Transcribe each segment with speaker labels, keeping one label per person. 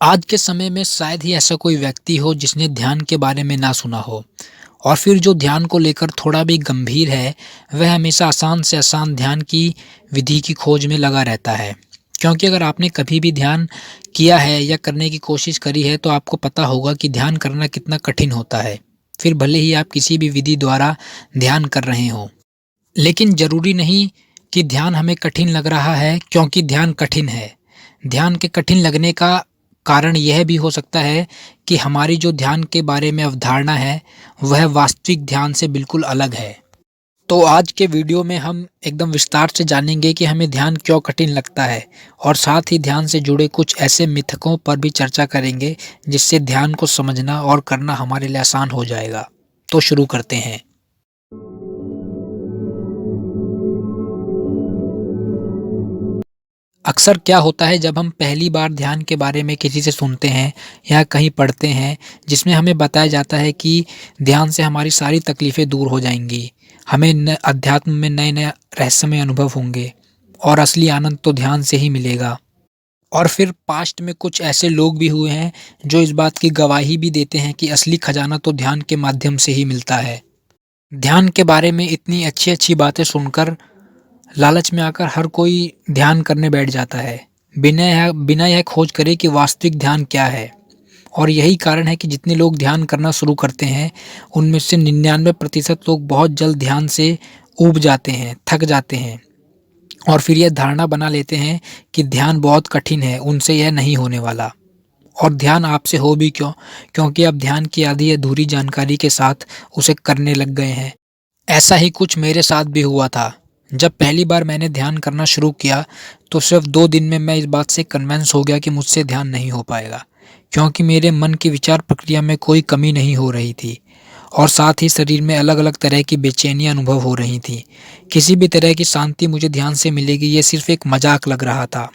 Speaker 1: आज के समय में शायद ही ऐसा कोई व्यक्ति हो जिसने ध्यान के बारे में ना सुना हो। और फिर जो ध्यान को लेकर थोड़ा भी गंभीर है, वह हमेशा आसान से आसान ध्यान की विधि की खोज में लगा रहता है। क्योंकि अगर आपने कभी भी ध्यान किया है या करने की कोशिश करी है तो आपको पता होगा कि ध्यान करना कितना कठिन होता है। फिर भले ही आप किसी भी विधि द्वारा ध्यान कर रहे हों। लेकिन ज़रूरी नहीं कि ध्यान हमें कठिन लग रहा है क्योंकि ध्यान कठिन है। ध्यान के कठिन लगने का कारण यह भी हो सकता है कि हमारी जो ध्यान के बारे में अवधारणा है, वह वास्तविक ध्यान से बिल्कुल अलग है। तो आज के वीडियो में हम एकदम विस्तार से जानेंगे कि हमें ध्यान क्यों कठिन लगता है और साथ ही ध्यान से जुड़े कुछ ऐसे मिथकों पर भी चर्चा करेंगे, जिससे ध्यान को समझना और करना हमारे लिए आसान हो जाएगा। तो शुरू करते हैं। अक्सर क्या होता है जब हम पहली बार ध्यान के बारे में किसी से सुनते हैं या कहीं पढ़ते हैं जिसमें हमें बताया जाता है कि ध्यान से हमारी सारी तकलीफ़ें दूर हो जाएँगी, हमें न अध्यात्म में नए-नए रहस्यमय अनुभव होंगे और असली आनंद तो ध्यान से ही मिलेगा। और फिर पास्ट में कुछ ऐसे लोग भी हुए हैं जो इस बात की गवाही भी देते हैं कि असली खजाना तो ध्यान के माध्यम से ही मिलता है। ध्यान के बारे में इतनी अच्छी-अच्छी बातें सुनकर लालच में आकर हर कोई ध्यान करने बैठ जाता है, बिना यह खोज करे कि वास्तविक ध्यान क्या है। और यही कारण है कि जितने लोग ध्यान करना शुरू करते हैं, उनमें से 99% लोग बहुत जल्द ध्यान से ऊब जाते हैं, थक जाते हैं और फिर यह धारणा बना लेते हैं कि ध्यान बहुत कठिन है, उनसे यह नहीं होने वाला। और ध्यान आपसे हो भी क्यों? क्योंकि आप ध्यान की आधी अधूरी जानकारी के साथ उसे करने लग गए हैं। ऐसा ही कुछ मेरे साथ भी हुआ था। जब पहली बार मैंने ध्यान करना शुरू किया, तो सिर्फ़ 2 दिन में मैं इस बात से कन्विंस हो गया कि मुझसे ध्यान नहीं हो पाएगा। क्योंकि मेरे मन की विचार प्रक्रिया में कोई कमी नहीं हो रही थी और साथ ही शरीर में अलग-अलग तरह की बेचैनियाँ अनुभव हो रही थीं। किसी भी तरह की शांति मुझे ध्यान से मिलेगी, ये सिर्फ़ एक मज़ाक लग रहा था।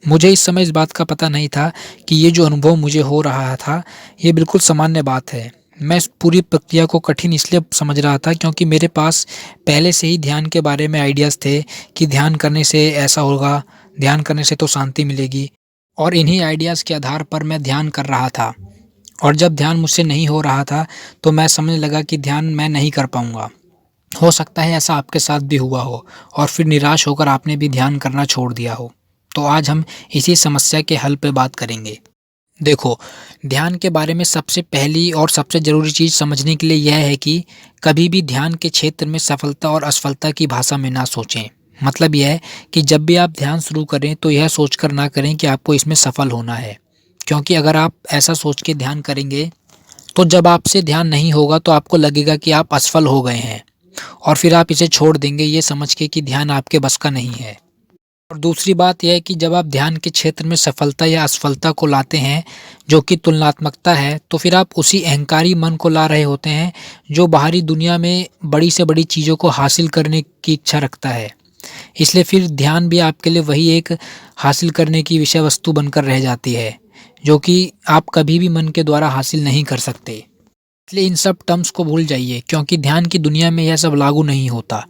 Speaker 1: मुझे इस समय इस बात का पता नहीं था कि ये जो अनुभव मुझे हो रहा था, ये बिल्कुल सामान्य बात है। मैं इस पूरी प्रक्रिया को कठिन इसलिए समझ रहा था क्योंकि मेरे पास पहले से ही ध्यान के बारे में आइडियाज़ थे कि ध्यान करने से ऐसा होगा, ध्यान करने से तो शांति मिलेगी और इन्हीं आइडियाज़ के आधार पर मैं ध्यान कर रहा था। और जब ध्यान मुझसे नहीं हो रहा था, तो मैं समझने लगा कि ध्यान मैं नहीं कर पाऊँगा। हो सकता है ऐसा आपके साथ भी हुआ हो और फिर निराश होकर आपने भी ध्यान करना छोड़ दिया हो। तो आज हम इसी समस्या के हल पे बात करेंगे। देखो, ध्यान के बारे में सबसे पहली और सबसे ज़रूरी चीज़ समझने के लिए यह है कि कभी भी ध्यान के क्षेत्र में सफलता और असफलता की भाषा में ना सोचें। मतलब यह है कि जब भी आप ध्यान शुरू करें तो यह सोचकर ना करें कि आपको इसमें सफल होना है। क्योंकि अगर आप ऐसा सोच के ध्यान करेंगे, तो जब आपसे ध्यान नहीं होगा तो आपको लगेगा कि आप असफल हो गए हैं और फिर आप इसे छोड़ देंगे ये समझ के कि ध्यान आपके बस का नहीं है। और दूसरी बात यह है कि जब आप ध्यान के क्षेत्र में सफलता या असफलता को लाते हैं, जो कि तुलनात्मकता है, तो फिर आप उसी अहंकारी मन को ला रहे होते हैं, जो बाहरी दुनिया में बड़ी से बड़ी चीज़ों को हासिल करने की इच्छा रखता है। इसलिए फिर ध्यान भी आपके लिए वही एक हासिल करने की विषय वस्तु बनकर रह जाती है, जो कि आप कभी भी मन के द्वारा हासिल नहीं कर सकते। इसलिए इन सब टर्म्स को भूल जाइए क्योंकि ध्यान की दुनिया में यह सब लागू नहीं होता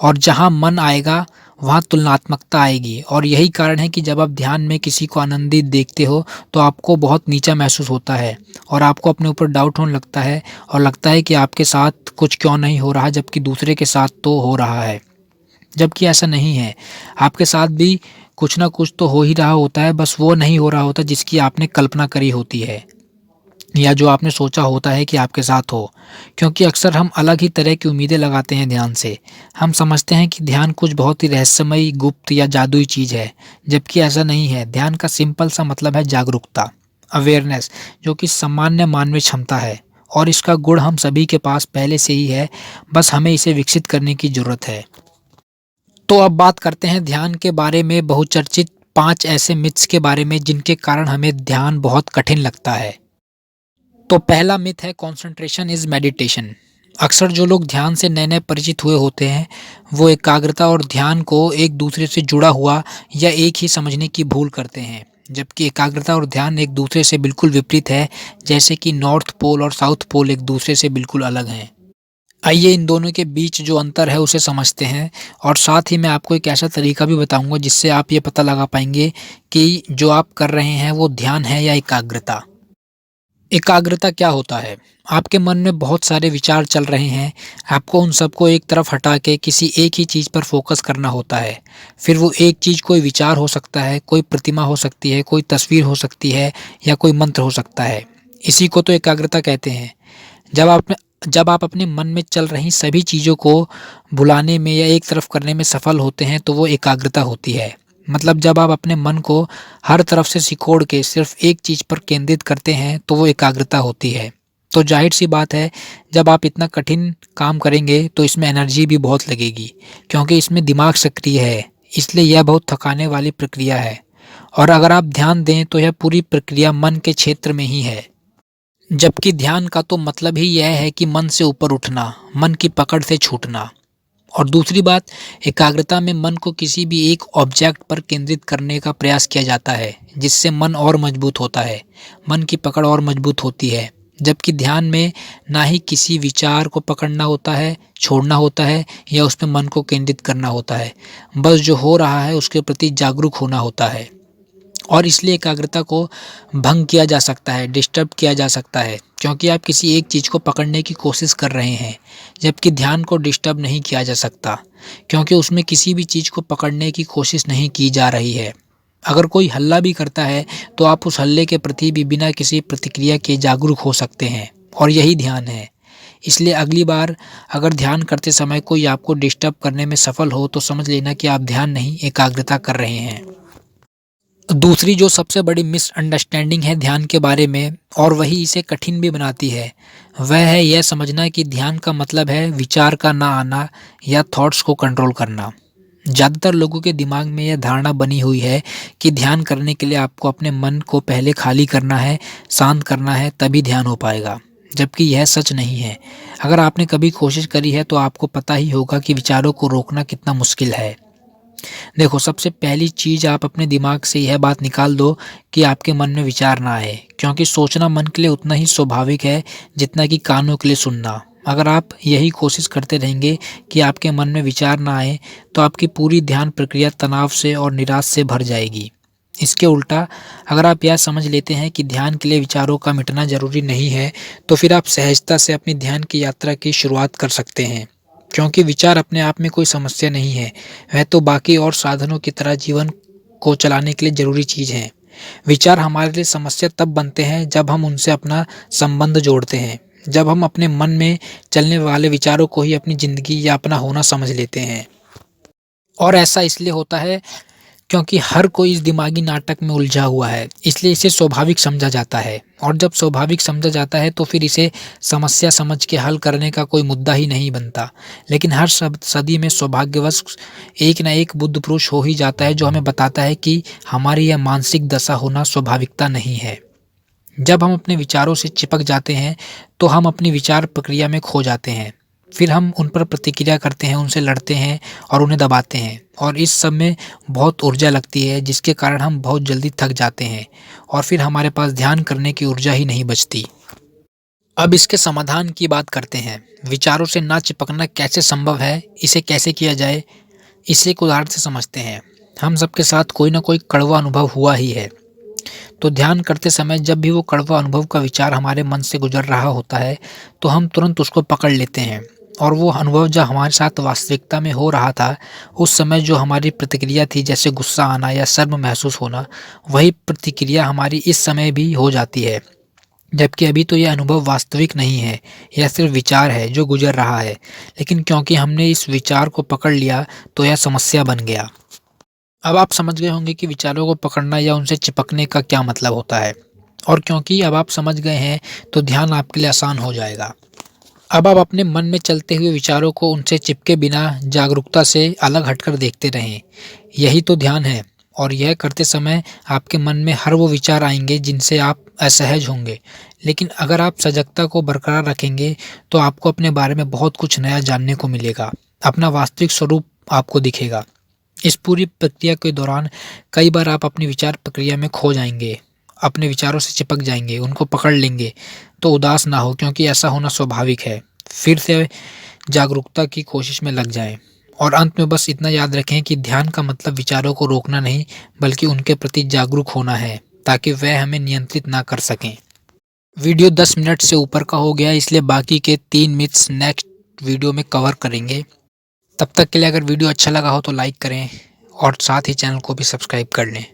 Speaker 1: और जहाँ मन आएगा वहाँ तुलनात्मकता आएगी और यही कारण है कि जब आप ध्यान में किसी को आनंदित देखते हो तो आपको बहुत नीचा महसूस होता है और आपको अपने ऊपर डाउट होने लगता है और लगता है कि आपके साथ कुछ क्यों नहीं हो रहा जबकि दूसरे के साथ तो हो रहा है। जबकि ऐसा नहीं है, आपके साथ भी कुछ ना कुछ तो हो ही रहा होता है, बस वो नहीं हो रहा होता जिसकी आपने कल्पना करी होती है या जो आपने सोचा होता है कि आपके साथ हो। क्योंकि अक्सर हम अलग ही तरह की उम्मीदें लगाते हैं ध्यान से। हम समझते हैं कि ध्यान कुछ बहुत ही रहस्यमयी, गुप्त या जादुई चीज़ है, जबकि ऐसा नहीं है। ध्यान का सिंपल सा मतलब है जागरूकता, अवेयरनेस, जो कि सामान्य मानवीय क्षमता है और इसका गुण हम सभी के पास पहले से ही है, बस हमें इसे विकसित करने की ज़रूरत है। तो अब बात करते हैं ध्यान के बारे में बहुचर्चित 5 ऐसे मिथ्स के बारे में जिनके कारण हमें ध्यान बहुत कठिन लगता है। तो पहला मिथ है कंसंट्रेशन इज़ मेडिटेशन। अक्सर जो लोग ध्यान से नए-नए परिचित हुए होते हैं, वो एकाग्रता और ध्यान को एक दूसरे से जुड़ा हुआ या एक ही समझने की भूल करते हैं। जबकि एकाग्रता और ध्यान एक दूसरे से बिल्कुल विपरीत है, जैसे कि नॉर्थ पोल और साउथ पोल एक दूसरे से बिल्कुल अलग हैं। आइए इन दोनों के बीच जो अंतर है उसे समझते हैं और साथ ही मैं आपको एक ऐसा तरीका भी बताऊँगा जिससे आप ये पता लगा पाएँगे कि जो आप कर रहे हैं वो ध्यान है या एकाग्रता। एकाग्रता क्या होता है? आपके मन में बहुत सारे विचार चल रहे हैं, आपको उन सबको एक तरफ हटा के किसी एक ही चीज़ पर फ़ोकस करना होता है। फिर वो एक चीज़ कोई विचार हो सकता है, कोई प्रतिमा हो सकती है, कोई तस्वीर हो सकती है या कोई मंत्र हो सकता है। इसी को तो एकाग्रता कहते हैं। जब आप जब आप अपने मन में चल रही सभी चीज़ों को भुलाने में या एक तरफ करने में सफल होते हैं, तो वो एकाग्रता होती है। मतलब जब आप अपने मन को हर तरफ से सिकोड़ के सिर्फ़ एक चीज़ पर केंद्रित करते हैं, तो वो एकाग्रता होती है। तो ज़ाहिर-सी बात है, जब आप इतना कठिन काम करेंगे, तो इसमें एनर्जी भी बहुत लगेगी, क्योंकि इसमें दिमाग सक्रिय है, इसलिए यह बहुत थकाने वाली प्रक्रिया है। और अगर आप ध्यान दें, तो यह पूरी प्रक्रिया मन के क्षेत्र में ही है। जबकि ध्यान का तो मतलब ही यह है कि मन से ऊपर उठना, मन की पकड़ से छूटना। और दूसरी बात, एकाग्रता में मन को किसी भी एक ऑब्जेक्ट पर केंद्रित करने का प्रयास किया जाता है, जिससे मन और मजबूत होता है, मन की पकड़ और मजबूत होती है। जबकि ध्यान में ना ही किसी विचार को पकड़ना होता है, छोड़ना होता है या उस पे मन को केंद्रित करना होता है। बस जो हो रहा है उसके प्रति जागरूक होना होता है। और इसलिए एकाग्रता को भंग किया जा सकता है, डिस्टर्ब किया जा सकता है, क्योंकि आप किसी एक चीज़ को पकड़ने की कोशिश कर रहे हैं, जबकि ध्यान को डिस्टर्ब नहीं किया जा सकता, क्योंकि उसमें किसी भी चीज़ को पकड़ने की कोशिश नहीं की जा रही है। अगर कोई हल्ला भी करता है, तो आप उस हल्ले के प्रति भी बिना किसी प्रतिक्रिया के जागरूक हो सकते हैं और यही ध्यान है। इसलिए अगली बार अगर ध्यान करते समय कोई आपको डिस्टर्ब करने में सफल हो, तो समझ लेना कि आप ध्यान नहीं, एकाग्रता कर रहे हैं। दूसरी जो सबसे बड़ी मिसअंडरस्टैंडिंग है ध्यान के बारे में और वही इसे कठिन भी बनाती है, वह है यह समझना कि ध्यान का मतलब है विचार का ना आना या थॉट्स को कंट्रोल करना। ज़्यादातर लोगों के दिमाग में यह धारणा बनी हुई है कि ध्यान करने के लिए आपको अपने मन को पहले खाली करना है, शांत करना है, तभी ध्यान हो पाएगा। जबकि यह सच नहीं है। अगर आपने कभी कोशिश करी है तो आपको पता ही होगा कि विचारों को रोकना कितना मुश्किल है। देखो, सबसे पहली चीज़ आप अपने दिमाग से यह बात निकाल दो कि आपके मन में विचार ना आए, क्योंकि सोचना मन के लिए उतना ही स्वाभाविक है जितना कि कानों के लिए सुनना। अगर आप यही कोशिश करते रहेंगे कि आपके मन में विचार ना आए, तो आपकी पूरी ध्यान प्रक्रिया तनाव से और निराश से भर जाएगी। इसके उल्टा, अगर आप यह समझ लेते हैं कि ध्यान के लिए विचारों का मिटना ज़रूरी नहीं है, तो फिर आप सहजता से अपनी ध्यान की यात्रा की शुरुआत कर सकते हैं। क्योंकि विचार अपने आप में कोई समस्या नहीं है, वह तो बाकी और साधनों की तरह जीवन को चलाने के लिए ज़रूरी चीज़ हैं। विचार हमारे लिए समस्या तब बनते हैं जब हम उनसे अपना संबंध जोड़ते हैं, जब हम अपने मन में चलने वाले विचारों को ही अपनी ज़िंदगी या अपना होना समझ लेते हैं। और ऐसा इसलिए होता है क्योंकि हर कोई इस दिमागी नाटक में उलझा हुआ है, इसलिए इसे स्वाभाविक समझा जाता है और जब स्वाभाविक समझा जाता है तो फिर इसे समस्या समझ के हल करने का कोई मुद्दा ही नहीं बनता। लेकिन हर सदी में सौभाग्यवश एक न एक बुद्ध पुरुष हो ही जाता है जो हमें बताता है कि हमारी यह मानसिक दशा होना स्वाभाविकता नहीं है। जब हम अपने विचारों से चिपक जाते हैं, तो हम अपनी विचार प्रक्रिया में खो जाते हैं। फिर हम उन पर प्रतिक्रिया करते हैं, उनसे लड़ते हैं और उन्हें दबाते हैं और इस सब में बहुत ऊर्जा लगती है, जिसके कारण हम बहुत जल्दी थक जाते हैं और फिर हमारे पास ध्यान करने की ऊर्जा ही नहीं बचती। अब इसके समाधान की बात करते हैं। विचारों से ना चिपकना कैसे संभव है, इसे कैसे किया जाए, इसे एक उदाहरण से समझते हैं। हम सबके साथ कोई ना कोई कड़वा अनुभव हुआ ही है। तो ध्यान करते समय जब भी वो कड़वा अनुभव का विचार हमारे मन से गुजर रहा होता है, तो हम तुरंत उसको पकड़ लेते हैं और वो अनुभव जो हमारे साथ वास्तविकता में हो रहा था, उस समय जो हमारी प्रतिक्रिया थी, जैसे गुस्सा आना या शर्म महसूस होना, वही प्रतिक्रिया हमारी इस समय भी हो जाती है। जबकि अभी तो यह अनुभव वास्तविक नहीं है, यह सिर्फ विचार है जो गुजर रहा है, लेकिन क्योंकि हमने इस विचार को पकड़ लिया, तो यह समस्या बन गया। अब आप समझ गए होंगे कि विचारों को पकड़ना या उनसे चिपकने का क्या मतलब होता है और क्योंकि अब आप समझ गए हैं, तो ध्यान आपके लिए आसान हो जाएगा। अब आप अपने मन में चलते हुए विचारों को उनसे चिपके बिना जागरूकता से अलग हटकर देखते रहें। यही तो ध्यान है और यह करते समय आपके मन में हर वो विचार आएँगे जिनसे आप असहज होंगे। लेकिन अगर आप सजगता को बरकरार रखेंगे, तो आपको अपने बारे में बहुत कुछ नया जानने को मिलेगा। अपना वास्तविक स्वरूप आपको दिखेगा। इस पूरी प्रक्रिया के दौरान कई बार आप अपनी विचार प्रक्रिया में खो जाएँगे, अपने विचारों से चिपक जाएँगे, उनको पकड़ लेंगे। तो उदास ना हो, क्योंकि ऐसा होना स्वाभाविक है। फिर से जागरूकता की कोशिश में लग जाएँ। और अंत में बस इतना याद रखें कि ध्यान का मतलब विचारों को रोकना नहीं, बल्कि उनके प्रति जागरूक होना है, ताकि वह हमें नियंत्रित ना कर सकें। वीडियो 10 मिनट से ऊपर का हो गया है, इसलिए बाकी के 3 मिथ्स नेक्स्ट वीडियो में कवर करेंगे। तब तक के लिए अगर वीडियो अच्छा लगा हो तो लाइक करें और साथ ही चैनल को भी सब्सक्राइब कर लें।